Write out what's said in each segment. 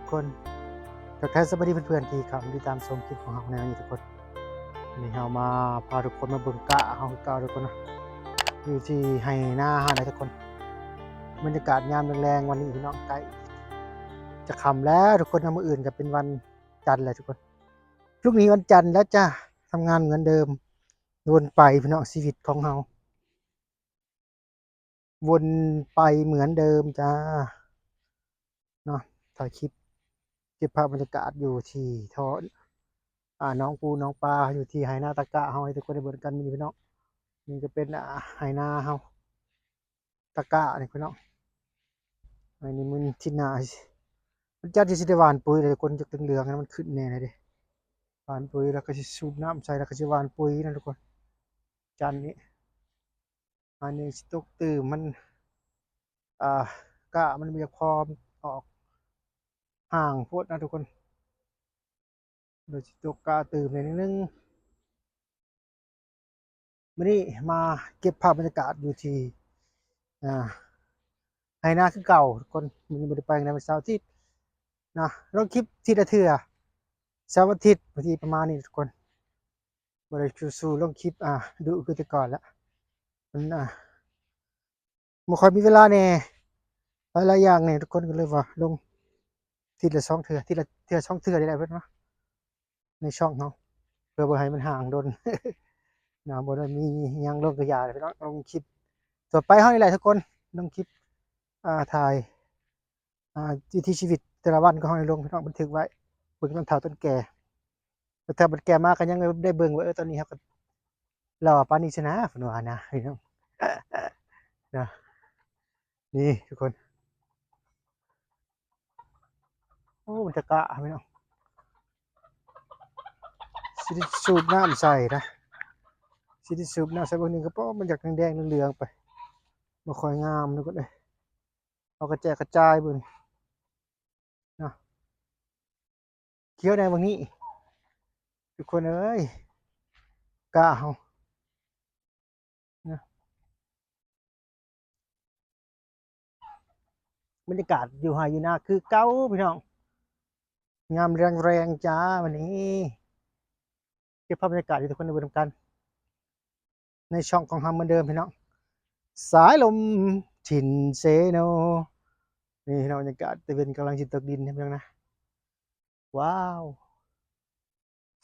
กคนทักทายสวัสดีเพื่อนๆที่เข้ามาติดตามชมคลิปของเราในวันนี้ทุกคนวันนี้เรามาพาทุกคนมาเบิ่งกะเฮาคือเก่าทุกคนนะอยู่ที่ไร่นาเฮานะทุกคนบรรยากาศยามแรงๆวันนี้พี่น้องใกล้จะค่ำแล้วทุกคนนะมื้ออื่นก็เป็นวันจันทร์แล้วทุกคนพรุ่งนี้วันจันทร์แล้วจ้าทำงานเหมือนเดิมวนไปพี่น้องชีวิตของเราวนไปเหมือนเดิมจ้าเนาะถ่ายคลิปเก็บภาพบรรยากาศอยู่ที่ท้อน้องปูน้องปลาอยู่ที่ไหนาตะกะเฮาให้ทุกคนได้เบิ่งกันมีพี่น้องนี่จะเป็นไหนาเฮาตะกะนี่พี่น้องอันนี้มันที่นามันจัดที่สิได้หว่านปุ๋ยเลยคนจะเหลืองๆนั้นมันขึ้นแน่เลยเด้หว่านปุ๋ยแล้วก็สิสูบน้ำใส่แล้วก็สิหว่านปุ๋ยนั่นทุกคนจันนี้อันนี้สิตกตื่มมันกะมันมีพร้อมออกห่างโพดนะทุกคนโดยสิตกกะตื่มนิดนึงมื้อนี้มาเก็บภาพบรรยากาศอยู่ที่อ่าไหนาคือเก่าทุกคนมื้อนี้บ่ได้ไปไหนวันเสาร์อาทิตย์นะลงคลิปทีละเทื่อเสาร์อาทิตย์บางทีประมาณนี้ทุกคนบ่ได้สู่ลงคลิปดุคือแต่ก่อนแล้วมันบ่ค่อยมีเวลาแหน่หลายๆอย่างแหน่ทุกคนก็เลยว่าลงทีละ2เทื่อทีละเทื่อ2เทื่อนี่แหละเพิ่นว่าในช่องเนาะเพื่อบ่ให้มันห่างโดน นะบ่ได้มีหยังลงก็อย่าเลยพี่น้องลงคลิปต่อไปเฮานี่แหละทุกคนลงคลิปถ่ายวิถีชีวิตแต่ละวันก็เฮาได้ลงพี่น้องบันทึกไว้เบิ่งต้นเฒ่าต้นแก่แต่ถ้ามันแก่มาก็ยังได้เบิ่งว่าตอนนี้ครับก็หล่อปานนี้ซินะเพิ่นว่านะพี่น้องนะนี่ทุกคนโอ้มันจะกะพี่น้องสิได้สูบน้ำใส่นะสิได้สูบน้ำใส่เบิ่งนี่ก็เพราะมันอยากแดงๆเหลืองๆไปบ่ค่อยงามทุกคนเอ้ยเอากระแจกกระจายเบิ่งเนาะเขียวแดงเบิ่งนี้ทุกคนเอ้ยกะเฮานะบรรยากาศอยู่ไร่อยู่นาคือเก่าพี่น้องยามแรงๆจ้าวันนี้เก็บภาพบรรยากาศให้ทุกคนได้เบิ่งนำกันในช่องของเราเหมือนเดิมพี่น้องสายลมถิ่นเซโนนี่พี่น้องบรรยากาศตะเวนกำลังสิตกดินนะพี่น้องนะว้าว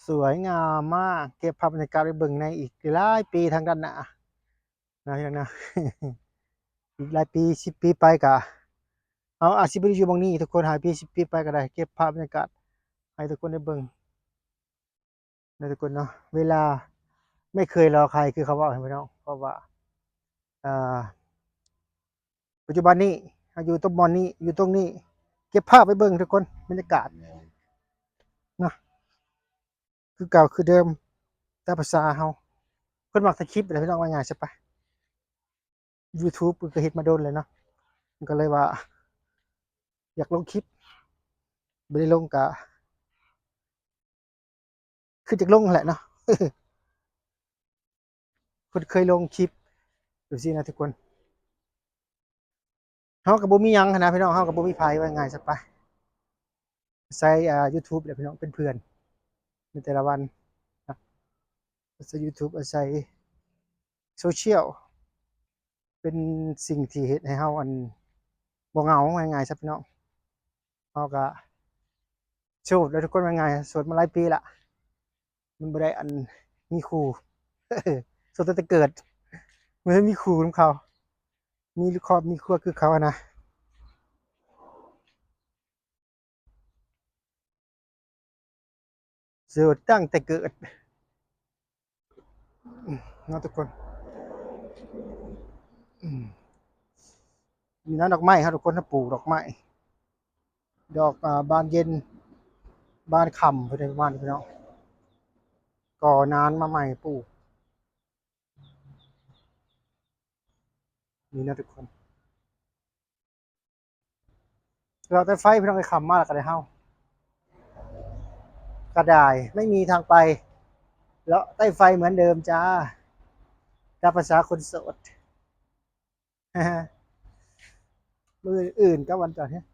สวยงามมากเก็บภาพบรรยากาศไปเบิ่งในอีกหลายปีทางด้านหน้านะพี่น้องนะ อีกหลายปี10ปีไปก็เอาอาจสิบ่ได้อยู่หม้องนี้ทุกคน5ปี10ปีไปก็ได้เก็บภาพบรรยากาศให้ทุกคนได้เบิ่งนะทุกคนเนาะเวลาไม่เคยรอใครคือเขาว่าให้พี่น้องเพราะว่าอ่าปัจจุบันนี้อยู่ตรงบอนนี้อยู่ตรงนี้เก็บภาพไปเบิ่งทุกคนบรรยากาศนะคือเก่าคือเดิมตามภาษาเฮาเพิ่นมักถ่ายคลิปแหละพี่น้องว่าง่ายใช่ปะ YouTube เพิ่นก็เฮ็ดมาโดนเลยเนาะมันก็เลยว่าอยากลงคลิปบ่ได้ลงก็คืออยากลงนั่นแหละเนาะ เพิ่นเคยลงคลิปจังซี่นะทุกคนเฮาก็บ่มีหยังหั้นนะพี่น้องเฮาก็บ่มีไผว่าง่ายซะปะใช้YouTube แหละพี่น้องเป็นเพื่อนในแต่ละวันนะใช้ YouTube อาศัย Social เป็นสิ่งที่เฮ็ดให้เฮาบ่เหงาว่าง่ายๆซะพี่น้องเฮาก็โสดแล้วทุกคนว่าง่ายโสดมาหลายปีแล้วมันบ่ได้มีคู่ โสดตั้งแต่เกิดบ่ได้มีคู่นำเขามีครอบมีครัวคือเขาอะนะโสดตั้งแต่เกิดเนาะทุกคนอืมมีน้ำดอกไม้ครับทุกคนถ้าปลูกดอกไม้ดอกบานเย็นบานค่ำเพิ่นได้ประมาณนี้พี่น้องก่อนานมาใหม่ปลูกนี่นะทุกคนเราแต่ไฟพี่น้องไอ้ค่ำมาแล้วก็ได้เฮาก็ได้ไม่มีทางไปเลาะใต้ไฟเหมือนเดิมจ้าตามภาษาคนโสด มื้ออื่นก็วันจันทร์เนี่ย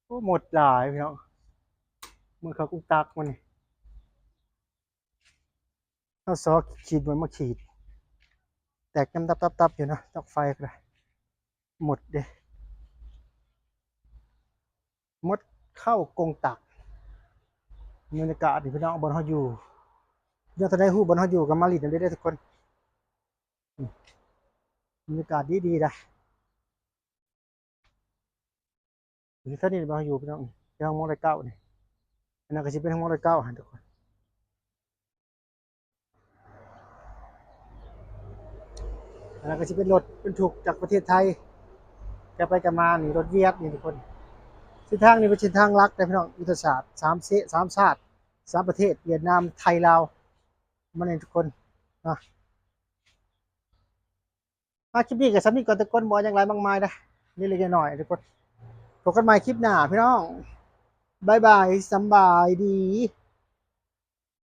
โอ้ หมดหลายพี่น้องมือเขากุ้งตักมันนี่เอาซอขีดมันมาขีดแตกน้ำตับอยู่นะตอกไฟก็ได้หมดเด้หมดเข้ากรงตักบรรยากาศที่พี่น้องบนเขาอยู่ยังจะได้หู้บนเขาอยู่กับมาลิดนั่นได้ทุกคนบรรยากาศดีนะหรือถ้านี่บนเขาอยู่พี่น้องยังมองได้เก้านี่อันนั้นก็จะเป็นห้องมองได้เก้าหันทุกคนอันนั้นก็จะเป็นรถบรรทุกจากประเทศไทยจะไปกันมานี่รถเวียดนี่ทุกคนเส้นทางนี้เป็นเส้นทางลักแต่พี่น้องยุทธศาสตร์สามชาติสามประเทศเวียดนามไทยลาวมาเนี่ยทุกคนนะมาคลิปนี้กับสามีก่อนทุกคนบอกอย่างไรบางมายนะนี่เลยหน่อยทุกคนพบกันใหม่คลิปหน้าพี่น้องบายบายสำบายดี